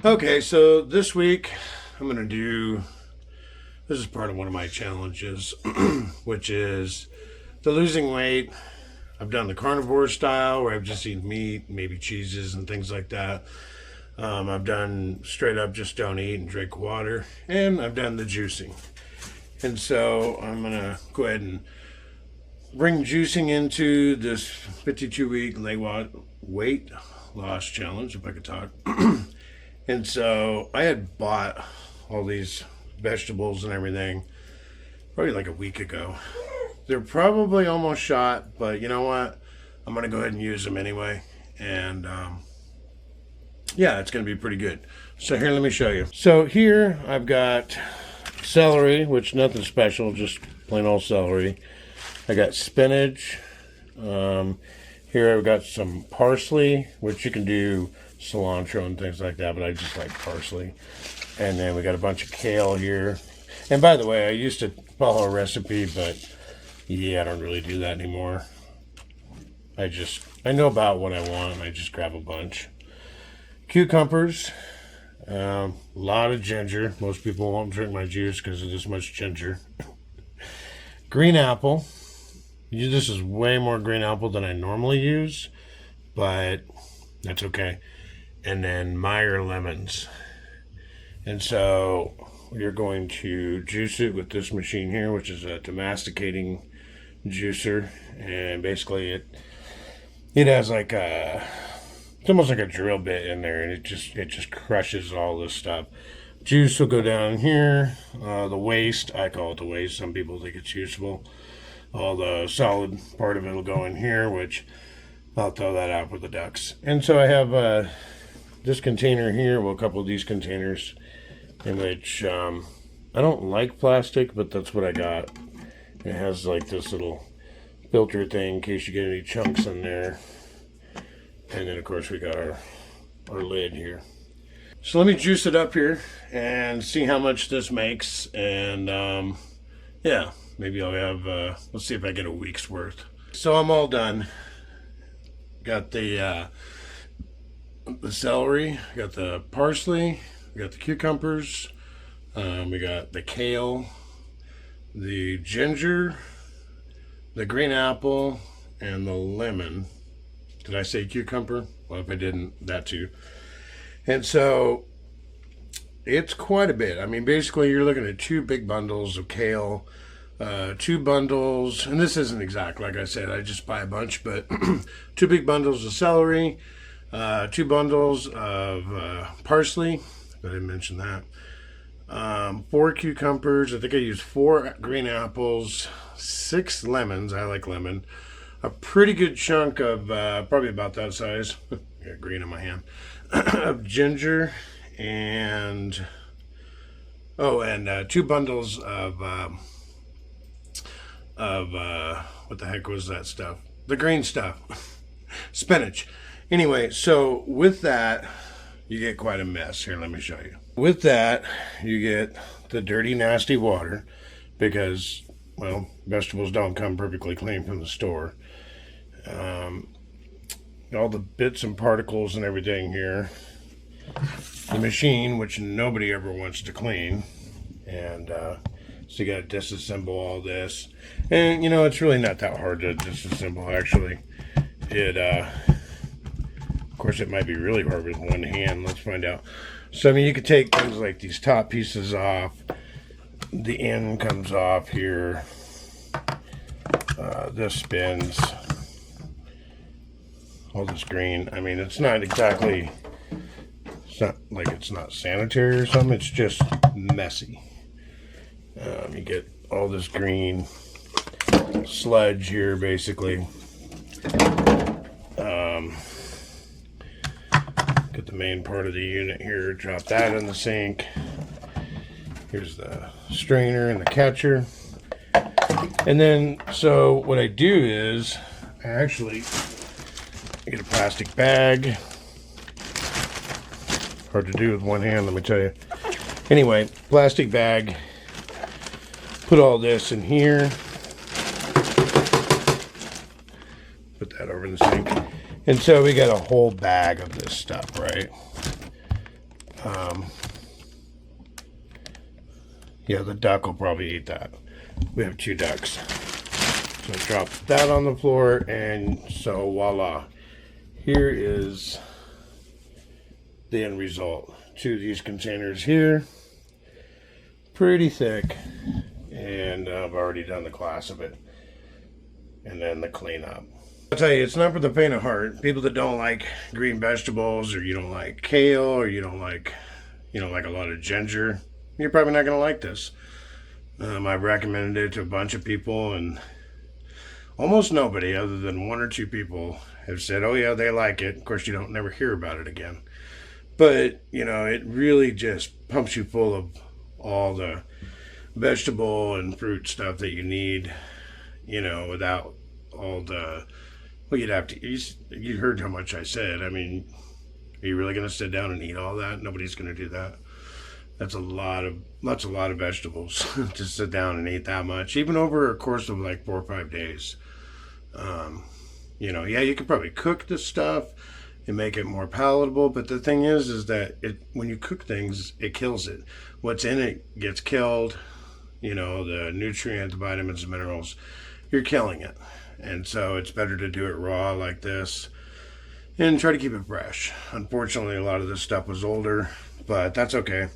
Okay, so this week I'm going to do, this is part of one of my challenges, which is the losing weight. I've done the carnivore style where I've just eaten meat, maybe cheeses and things like that. I've done straight up just don't eat and drink water. And I've done the juicing. And so I'm going to go ahead and bring juicing into this 52-week weight loss challenge, if I could talk. And so I had bought all these vegetables and everything probably like a week ago. They're probably almost shot, but you know what? I'm going to go ahead and use them anyway. And yeah, it's going to be pretty good. So here, let me show you. So here I've got celery, which nothing special, just plain old celery. I got spinach. Here I've got some parsley, which you can do cilantro and things like that, but I just like parsley. And then we got a bunch of kale here. And by the way, I used to follow a recipe, but yeah, I don't really do that anymore. I know about what I want, and I just grab a bunch. Cucumbers, a lot of ginger. Most people won't drink my juice because of this much ginger. Green apple. This is way more green apple than I normally use, but that's okay. And then Meyer lemons. And so you're going to juice it with this machine here, which is a demasticating juicer. And basically it has like it's almost like a drill bit in there, and it just crushes all this stuff. Juice will go down here. The waste, I call it the waste. Some people think it's useful. All the solid part of it will go in here, which I'll throw that out with the ducks. And so I have this container here, well, a couple of these containers, in which I don't like plastic, but that's what I got. It has like this little filter thing in case you get any chunks in there. And then of course we got our lid here. So let me juice it up here and see how much this makes. And yeah, maybe I'll have, let's see if I get a week's worth. So I'm all done. Got the celery, got the parsley, we got the cucumbers, we got the kale, the ginger, the green apple, and the lemon. Did I say cucumber? Well, if I didn't, that too. And so it's quite a bit. I mean, basically you're looking at 2 big bundles of kale, 2 bundles, and this isn't exact, like I said, I just buy a bunch, but 2 big bundles of celery, 2 bundles of parsley, I didn't mention that, 4 cucumbers, I think I used 4 green apples, 6 lemons, I like lemon, a pretty good chunk of, probably about that size, got green in my hand, of ginger, and, 2 bundles of what the heck was that stuff? The green stuff. Spinach. Anyway, so with that, you get quite a mess. Here, let me show you. With that, you get the dirty, nasty water because, well, vegetables don't come perfectly clean from the store. All the bits and particles and everything here. The machine, which nobody ever wants to clean. And, so you got to disassemble all this. And, you know, it's really not that hard to disassemble, actually. Of course, it might be really hard with one hand. Let's find out. So, I mean, you could take things like these top pieces off. The end comes off here. This spins. All this green. I mean, it's not exactly... It's not like it's not sanitary or something. It's just messy. You get all this green sludge here, basically. Get the main part of the unit here, drop that in the sink. Here's the strainer and the catcher. And then, so what I do is, I get a plastic bag. Hard to do with one hand, let me tell you. Anyway, plastic bag. Put all this in here. Put that over in the sink. And so we got a whole bag of this stuff, right? Yeah, the duck will probably eat that. We have 2 ducks. So drop that on the floor, and so voila. Here is the end result. 2 of these containers here. Pretty thick. And I've already done the class of it. And then the cleanup. I'll tell you, it's not for the faint of heart. People that don't like green vegetables, or you don't like kale, or you don't like a lot of ginger, you're probably not going to like this. I've recommended it to a bunch of people, and almost nobody other than 1 or 2 people have said, oh yeah, they like it. Of course, you don't never hear about it again. But, it really just pumps you full of all the vegetable and fruit stuff that you need, without all the, well, you'd have to, you heard how much I said. I mean, are you really going to sit down and eat all that? Nobody's going to do that. That's a lot of vegetables to sit down and eat that much, even over a course of like 4 or 5 days. Yeah, you could probably cook this stuff and make it more palatable, but the thing is that when you cook things, it kills it. What's in it gets killed. The nutrient, the vitamins, the minerals, you're killing it. And so it's better to do it raw like this and try to keep it fresh. Unfortunately, a lot of this stuff was older, but that's okay.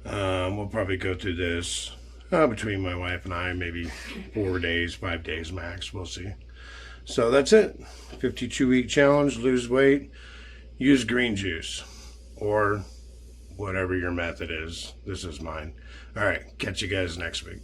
We'll probably go through this between my wife and I, maybe 4 days, 5 days max. We'll see. So that's it. 52-week challenge, lose weight, use green juice, or whatever your method is. This is mine. All right, catch you guys next week.